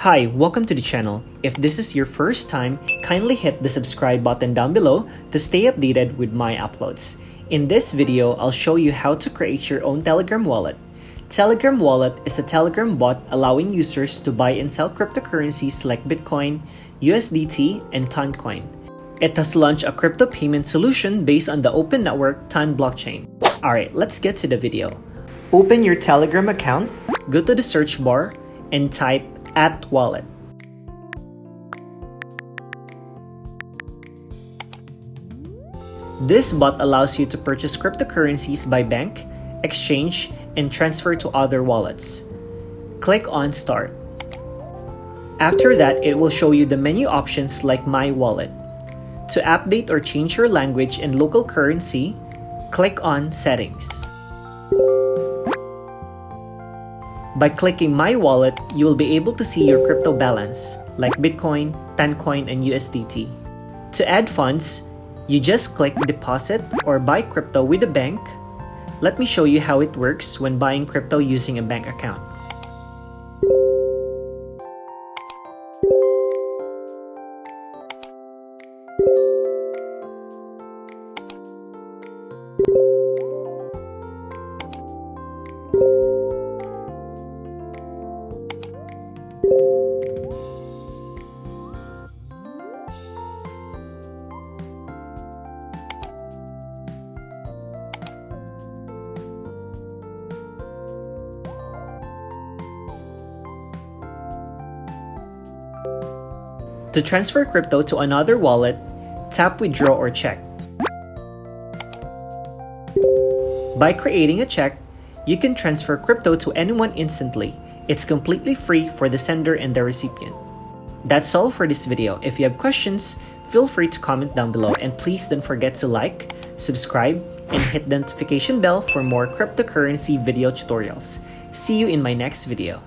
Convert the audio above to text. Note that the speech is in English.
Hi, welcome to the channel. If this is your first time, kindly hit the subscribe button down below to stay updated with my uploads. In this video, I'll show you how to create your own Telegram wallet. Telegram wallet is a Telegram bot allowing users to buy and sell cryptocurrencies like Bitcoin, USDT, and Timecoin. It has launched a crypto payment solution based on the open network Time blockchain. Alright, let's get to the video. Open your Telegram account, go to the search bar, and type @wallet. This bot allows you to purchase cryptocurrencies by bank, exchange, and transfer to other wallets. Click on Start. After that, it will show you the menu options like My Wallet. To update or change your language and local currency, click on Settings. By clicking My Wallet, you will be able to see your crypto balance, like Bitcoin, Timecoin, and USDT. To add funds, you just click Deposit or Buy Crypto with a bank. Let me show you how it works when buying crypto using a bank account. To transfer crypto to another wallet, tap Withdraw or Check. By creating a check, you can transfer crypto to anyone instantly. It's completely free for the sender and the recipient. That's all for this video. If you have questions, feel free to comment down below, and please don't forget to like, subscribe, and hit the notification bell for more cryptocurrency video tutorials. See you in my next video.